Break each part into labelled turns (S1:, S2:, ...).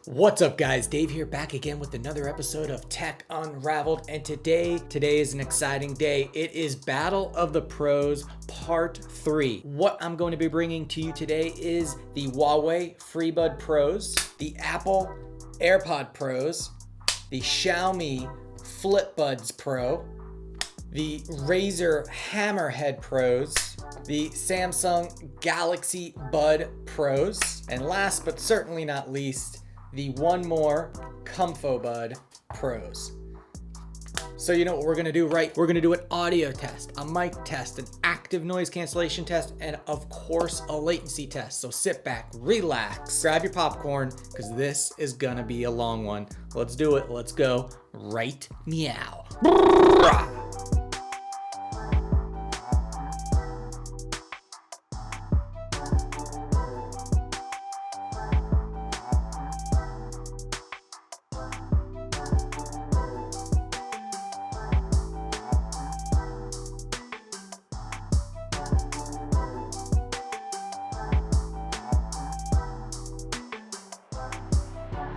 S1: What's up guys, Dave here, back again with another episode of Tech Unraveled, and today is an exciting day. It is Battle of the Pros Part 3. What I'm going to be bringing to you today is the Huawei FreeBuds Pros, the Apple AirPods Pros, the Xiaomi FlipBuds Pro, the Razer Hammerhead Pros, the Samsung Galaxy Bud Pros, and last but certainly not least, the one more ComfoBuds Pros. So you know what we're gonna do, right? We're gonna do an audio test, a mic test, an active noise cancellation test, and of course a latency test. So sit back, relax, grab your popcorn, because this is gonna be a long one. Let's do it, let's go right meow.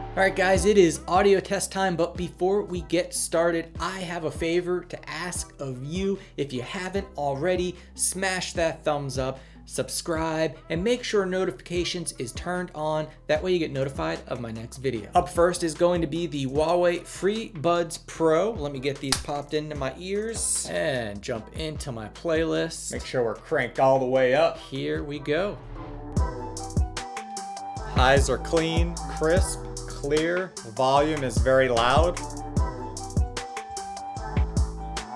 S1: All right guys, it is audio test time, but before we get started, I have a favor to ask of you. If you haven't already, smash that thumbs up, subscribe, and make sure notifications is turned on. That way you get notified of my next video. Up first is going to be the Huawei FreeBuds Pro. Let me get these popped into my ears and jump into my playlist. Make sure we're cranked all the way up. Here we go. Highs are clean, crisp, clear. Volume is very loud.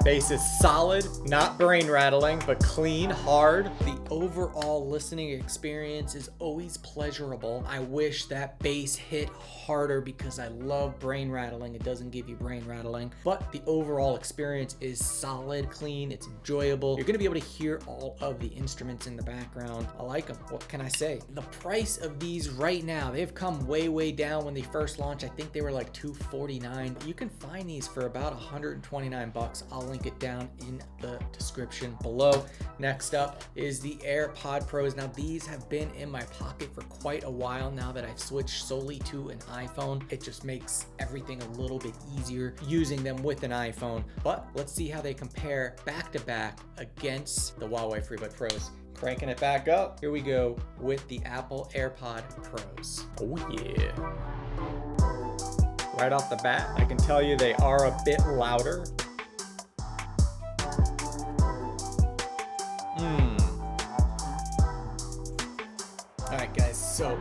S1: Bass is solid, not brain rattling, but clean, hard. The overall listening experience is always pleasurable. I wish that bass hit harder because I love brain rattling. It doesn't give you brain rattling, but the overall experience is solid, clean, it's enjoyable. You're gonna be able to hear all of the instruments in the background. I like them, what can I say? The price of these right now, they've come way down. When they first launched, I think they were like $249. You can find these for about 129 bucks. I'll link it down in the description below. Next up is the AirPods Pros. Now these have been in my pocket for quite a while now that I've switched solely to an iPhone. It just makes everything a little bit easier using them with an iPhone. But let's see how they compare back to back against the Huawei FreeBuds Pros. Cranking it back up. Here we go with the Apple AirPods Pros. Oh yeah. Right off the bat, I can tell you they are a bit louder. All right guys, so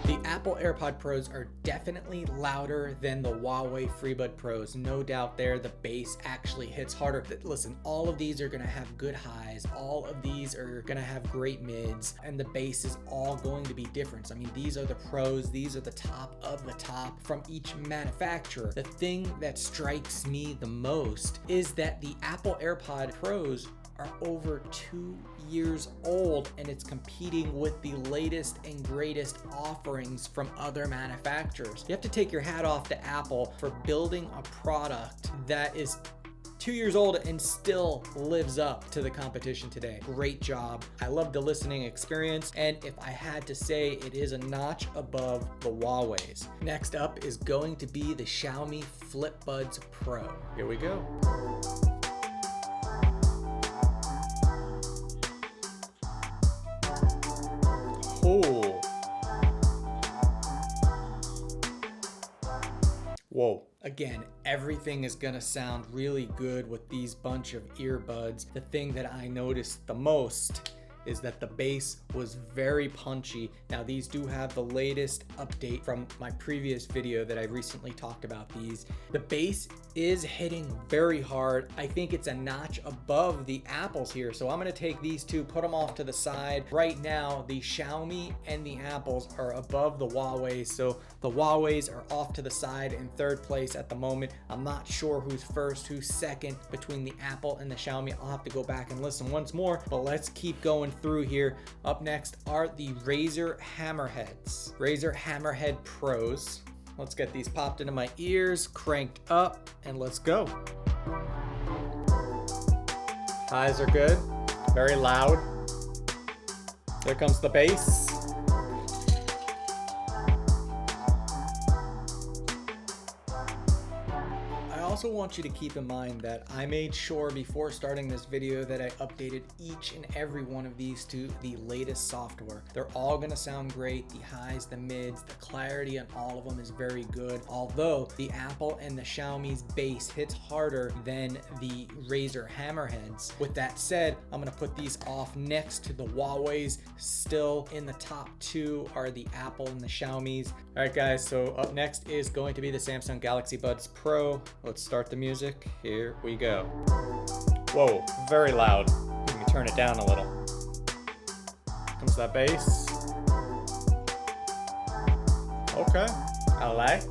S1: the Apple AirPods Pros are definitely louder than the Huawei FreeBuds Pros. No doubt there, the bass actually hits harder. Listen, all of these are gonna have good highs. All of these are gonna have great mids, and the bass is all going to be different. I mean, these are the pros. These are the top of the top from each manufacturer. The thing that strikes me the most is that the Apple AirPods Pros are over 2 years old, and it's competing with the latest and greatest offerings from other manufacturers. You have to take your hat off to Apple for building a product that is 2 years old and still lives up to the competition today. Great job. I love the listening experience, and if I had to say, it is a notch above the Huawei's. Next up is going to be the Xiaomi FlipBuds Pro. Here we go. Oh. Whoa. Again, everything is gonna sound really good with these bunch of earbuds. The thing that I noticed the most is that the bass was very punchy. Now these do have the latest update from my previous video that I recently talked about these. The bass is hitting very hard. I think it's a notch above the Apples here. So I'm gonna take these two, put them off to the side. Right now, the Xiaomi and the Apples are above the Huawei. So the Huawei's are off to the side in third place at the moment. I'm not sure who's first, who's second between the Apple and the Xiaomi. I'll have to go back and listen once more, but let's keep going through here. Up next are the Razer Hammerheads. Razer Hammerhead Pros. Let's get these popped into my ears, cranked up, and let's go. Highs are good, very loud. There comes the bass. also want you to keep in mind that I made sure before starting this video that I updated each and every one of these to the latest software. They're all gonna sound great. The highs, the mids, the clarity on all of them is very good. Although the Apple and the Xiaomi's bass hits harder than the Razer Hammerheads. With that said, I'm gonna put these off next to the Huawei's. Still in the top two are the Apple and the Xiaomi's. All right guys, so up next is going to be the Samsung Galaxy Buds Pro. Let's start the music. Here we go. Whoa, very loud. Let me turn it down a little. Comes that bass. Okay, I like.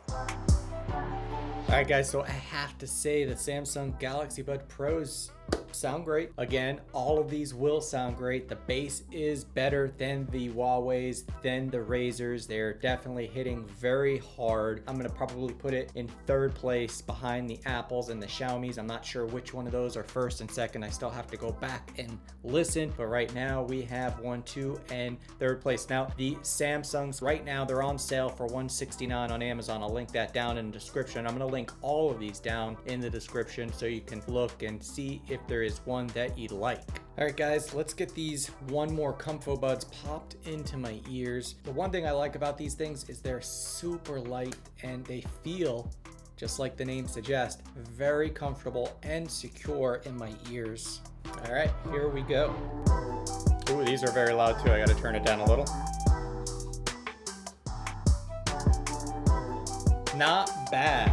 S1: All right guys, so I have to say the Samsung Galaxy Buds Pros sound great. Again, all of these will sound great. The bass is better than the Huawei's, than the Razers. They're definitely hitting very hard. I'm gonna probably put it in third place behind the Apples and the Xiaomi's. I'm not sure which one of those are first and second. I still have to go back and listen, but right now we have 1, 2, and third place. Now the Samsungs, right now they're on sale for $169 on Amazon. I'll link that down in the description. I'm gonna link all of these down in the description so you can look and see if there is one that you like. All right guys, let's get these one more ComfoBuds popped into my ears. The one thing I like about these things is they're super light and they feel, just like the name suggests, very comfortable and secure in my ears. All right, here we go. Ooh, these are very loud too. I gotta turn it down a little. Not bad.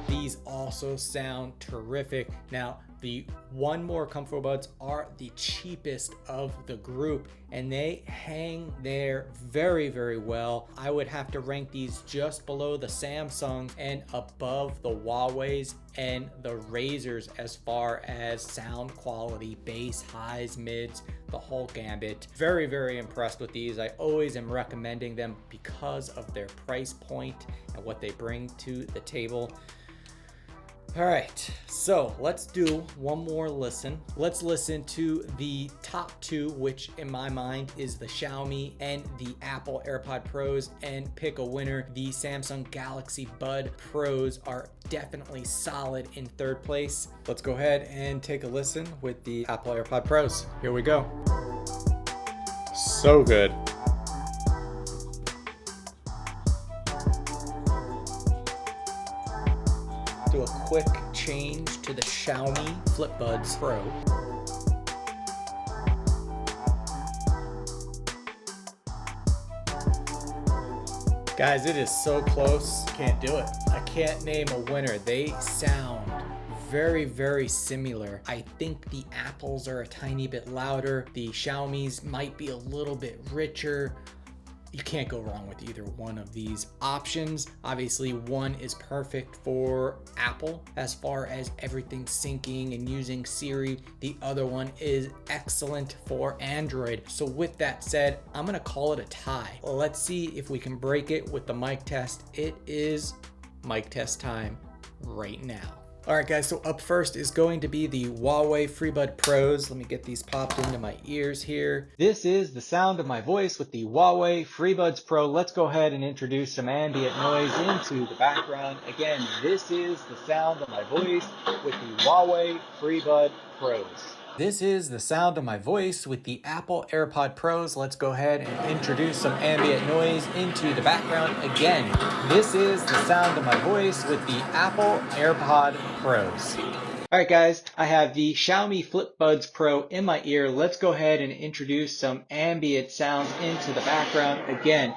S1: These also sound terrific. Now, the one more ComfoBuds are the cheapest of the group and they hang there very, very well. I would have to rank these just below the Samsung and above the Huawei's and the Razers as far as sound quality, bass, highs, mids, the whole gambit. Very, very impressed with these. I always am recommending them because of their price point and what they bring to the table. All right, so let's do one more listen. Let's listen to the top two, which in my mind is the Xiaomi and the Apple AirPod Pros, and pick a winner. The Samsung Galaxy Buds Pros are definitely solid in third place. Let's go ahead and take a listen with the Apple AirPod Pros. Here we go. So good. Do a quick change to the Xiaomi FlipBuds Pro. Guys, it is so close. Can't do it. I can't name a winner. They sound very, very similar. I think the Apples are a tiny bit louder. The Xiaomi's might be a little bit richer. You can't go wrong with either one of these options. Obviously, one is perfect for Apple as far as everything syncing and using Siri. The other one is excellent for Android. So with that said, I'm gonna call it a tie. Let's see if we can break it with the mic test. It is mic test time right now. All right guys, so up first is going to be the Huawei FreeBuds Pros. Let me get these popped into my ears here. This is the sound of my voice with the Huawei FreeBuds Pro. Let's go ahead and introduce some ambient noise into the background. Again, this is the sound of my voice with the Huawei FreeBuds Pros. This is the sound of my voice with the Apple AirPod Pros. Let's go ahead and introduce some ambient noise into the background. Again, this is the sound of my voice with the Apple AirPod Pros. All right, guys, I have the Xiaomi FlipBuds Pro in my ear. Let's go ahead and introduce some ambient sounds into the background. Again,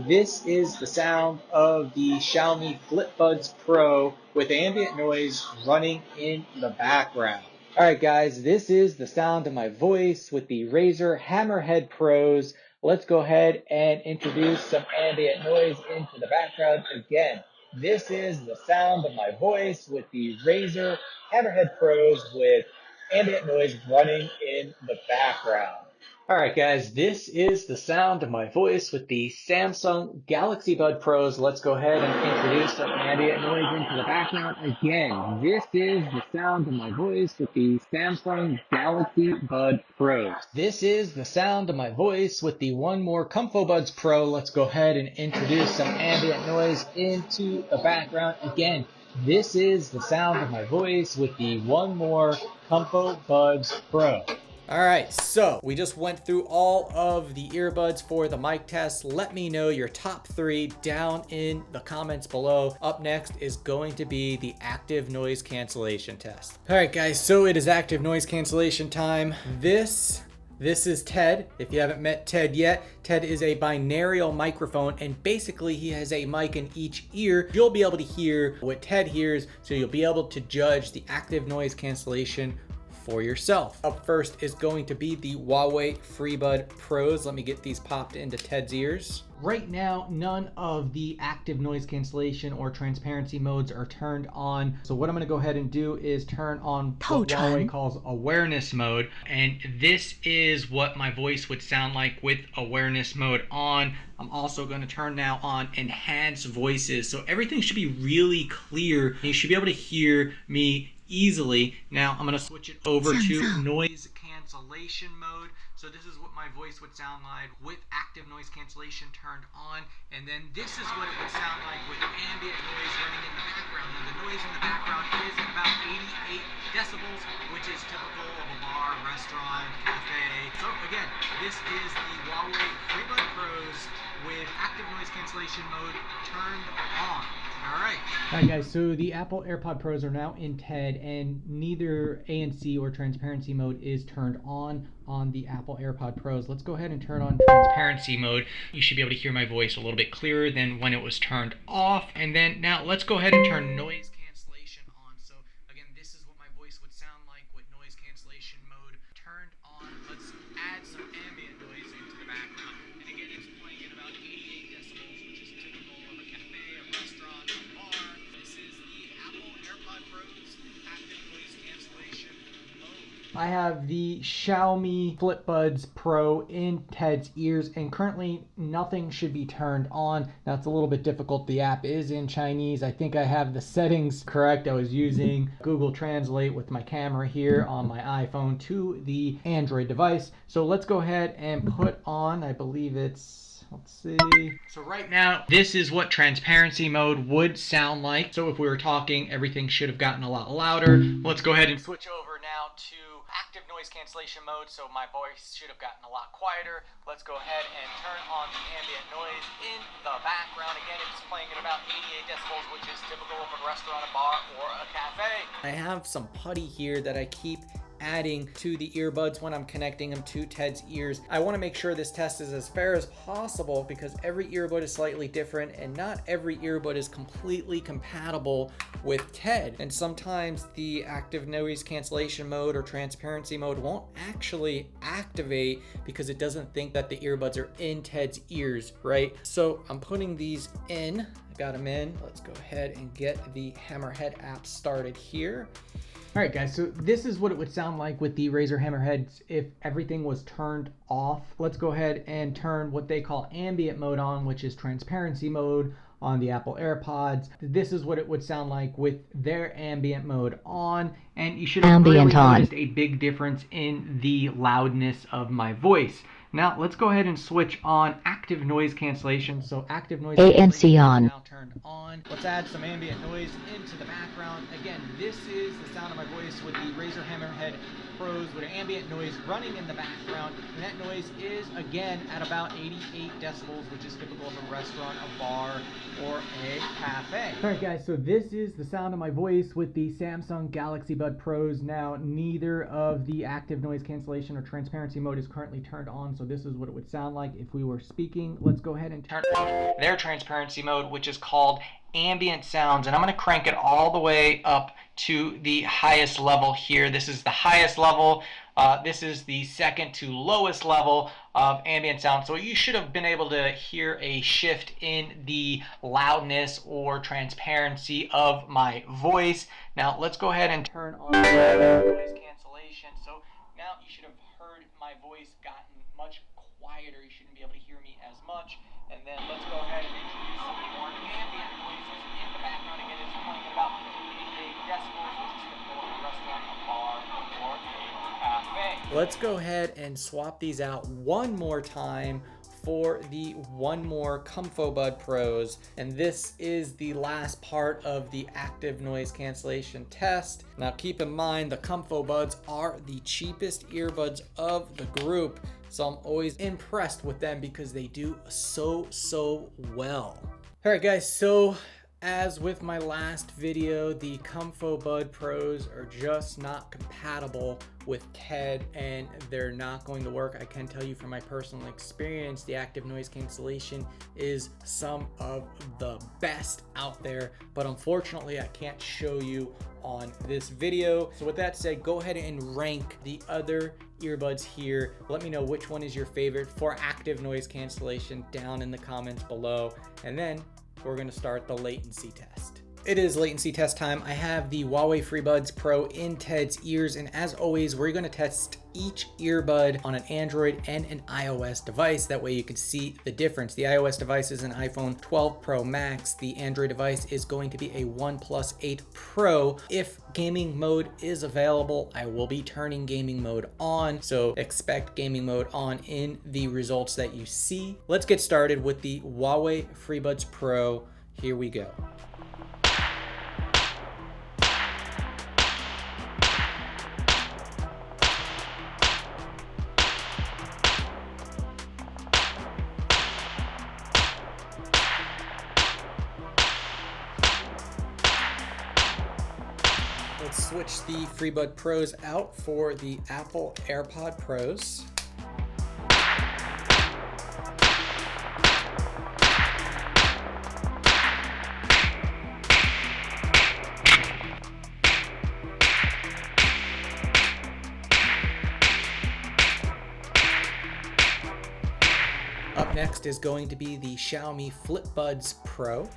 S1: this is the sound of the Xiaomi FlipBuds Pro with ambient noise running in the background. All right, guys, this is the sound of my voice with the Razer Hammerhead Pros. Let's go ahead and introduce some ambient noise into the background. Again, this is the sound of my voice with the Razer Hammerhead Pros with ambient noise running in the background. Alright guys, this is the sound of my voice with the Samsung Galaxy Bud Pros. Let's go ahead and introduce some ambient noise into the background. Again, this is the sound of my voice with the Samsung Galaxy Bud Pros. This is the sound of my voice with the one more ComfoBuds Pro. Let's go ahead and introduce some ambient noise into the background. Again, this is the sound of my voice with the one more ComfoBuds Pro. All right, so we just went through all of the earbuds for the mic test. Let me know your top 3 down in the comments below. Up next is going to be the active noise cancellation test. All right, guys, so it is active noise cancellation time. This is Ted. If you haven't met Ted yet, Ted is a binaural microphone, and basically he has a mic in each ear. You'll be able to hear what Ted hears, so you'll be able to judge the active noise cancellation for yourself. Up first is going to be the Huawei FreeBuds Pros. Let me get these popped into Ted's ears. Right now, none of the active noise cancellation or transparency modes are turned on. So what I'm gonna go ahead and do is turn on what Huawei calls awareness mode. And this is what my voice would sound like with awareness mode on. I'm also gonna turn now on enhanced voices. So everything should be really clear. You should be able to hear me easily. Now I'm going to switch it over to noise cancellation mode. So this is what my voice would sound like with active noise cancellation turned on, and then this is what it would sound like with ambient noise running in the background. Now the noise in the background is about 88 decibels, which is typical of a bar, restaurant, cafe. So again, this is the Huawei FreeBuds Pros with active noise cancellation mode turned on. Alright guys, so the Apple AirPods Pros are now in TED, and neither ANC or transparency mode is turned on the Apple AirPods Pros. Let's go ahead and turn on transparency mode. You should be able to hear my voice a little bit clearer than when it was turned off. And then now let's go ahead and turn noise cancellation on. So again, this is what my voice would sound like with noise cancellation mode turned on. Let's add some ambient noise into the background. And again, it's playing at about 88 decibels, which is typical of a cafe, a restaurant, a bar. This is the Apple AirPods Pros active noise cancellation mode. I have the Xiaomi FlipBuds Pro in Ted's ears, and currently nothing should be turned on. Now it's a little bit difficult. The app is in Chinese. I think I have the settings correct. I was using Google Translate with my camera here on my iPhone to the Android device. So let's go ahead and put on, I believe it's, let's see. So right now, this is what transparency mode would sound like. So if we were talking, everything should have gotten a lot louder. Let's go ahead and switch over now to active noise cancellation mode. So my voice should have gotten a lot quieter. Let's go ahead and turn on the ambient noise in the background. Again, it's playing at about 88 decibels, which is typical of a restaurant, a bar, or a cafe. I have some putty here that I keep adding to the earbuds when I'm connecting them to Ted's ears. I want to make sure this test is as fair as possible because every earbud is slightly different and not every earbud is completely compatible with Ted. And sometimes the active noise cancellation mode or transparency mode won't actually activate because it doesn't think that the earbuds are in Ted's ears, right? So I'm putting these in. I got them in. Let's go ahead and get the Hammerhead app started here. All right, guys, so this is what it would sound like with the Razer Hammerheads if everything was turned off. Let's go ahead and turn what they call ambient mode on, which is transparency mode on the Apple AirPods. This is what it would sound like with their ambient mode on, and you should have really noticed a big difference in the loudness of my voice. Now let's go ahead and switch on active noise cancellation. So active noise cancellation is now turned on. Let's add some ambient noise into the background. Again, this is the sound of my voice with the Razer Hammerhead Pros with ambient noise running in the background. And that noise is again at about 88 decibels, which is typical of a restaurant, a bar, or a cafe. All right, guys, so this is the sound of my voice with the Samsung Galaxy Buds Pros. Now, neither of the active noise cancellation or transparency mode is currently turned on, so this is what it would sound like if we were speaking. Let's go ahead and turn off their transparency mode, which is called ambient sounds, and I'm going to crank it all the way up to the highest level here. This is the highest level. This is the second to lowest level of ambient sound. So you should have been able to hear a shift in the loudness or transparency of my voice. Now let's go ahead and turn on noise cancellation. So now you should have heard my voice gotten much quieter. You shouldn't be able to hear me as much. And then let's go ahead and introduce some more ambient noises in the background. Again, it's playing about 88 decibels, which is typical of a restaurant, a bar, or a cafe. Let's go ahead and swap these out one more time for the one more ComfoBuds Pros, and this is the last part of the active noise cancellation test. Now keep in mind the ComfoBuds are the cheapest earbuds of the group, so I'm always impressed with them because they do so well. All right guys, so as with my last video, the ComfoBuds Pros are just not compatible with TED and they're not going to work. I can tell you from my personal experience, the active noise cancellation is some of the best out there, but unfortunately I can't show you on this video. So with that said, go ahead and rank the other earbuds here. Let me know which one is your favorite for active noise cancellation down in the comments below, and then we're going to start the latency test. It is latency test time. I have the Huawei FreeBuds Pro in Ted's ears, and as always, we're going to test each earbud on an Android and an iOS device. That way you can see the difference. The iOS device is an iPhone 12 Pro Max. The Android device is going to be a OnePlus 8 Pro. If gaming mode is available, I will be turning gaming mode on, so expect gaming mode on in the results that you see. Let's get started with the Huawei FreeBuds Pro. Here we go. Let's switch the FreeBuds Pros out for the Apple AirPods Pros. Up next is going to be the Xiaomi FlipBuds Pro.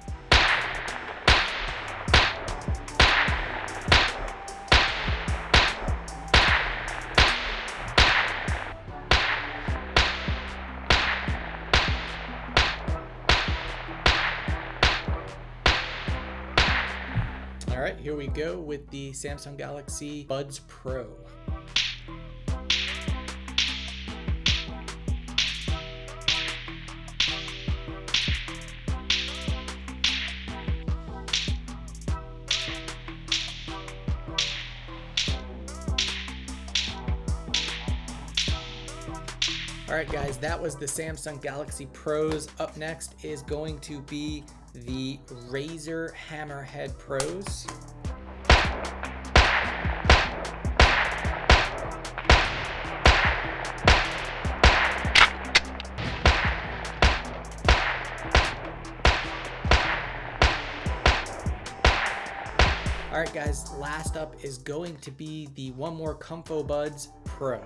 S1: All right, here we go with the Samsung Galaxy Buds Pro. All right, guys, that was the Samsung Galaxy Pros. Up next is going to be the Razer Hammerhead Pros. All right, guys, last up is going to be the one more ComfoBuds Pro.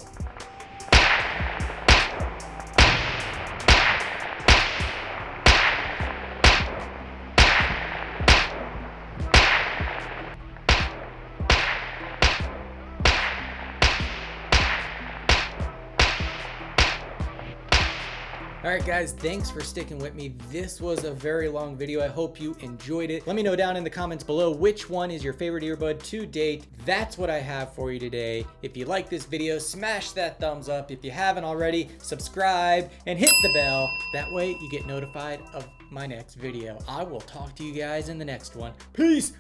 S1: All right, guys, thanks for sticking with me. This was a very long video. I hope you enjoyed it. Let me know down in the comments below which one is your favorite earbud to date. That's what I have for you today. If you like this video, smash that thumbs up. If you haven't already, subscribe and hit the bell. That way you get notified of my next video. I will talk to you guys in the next one. Peace.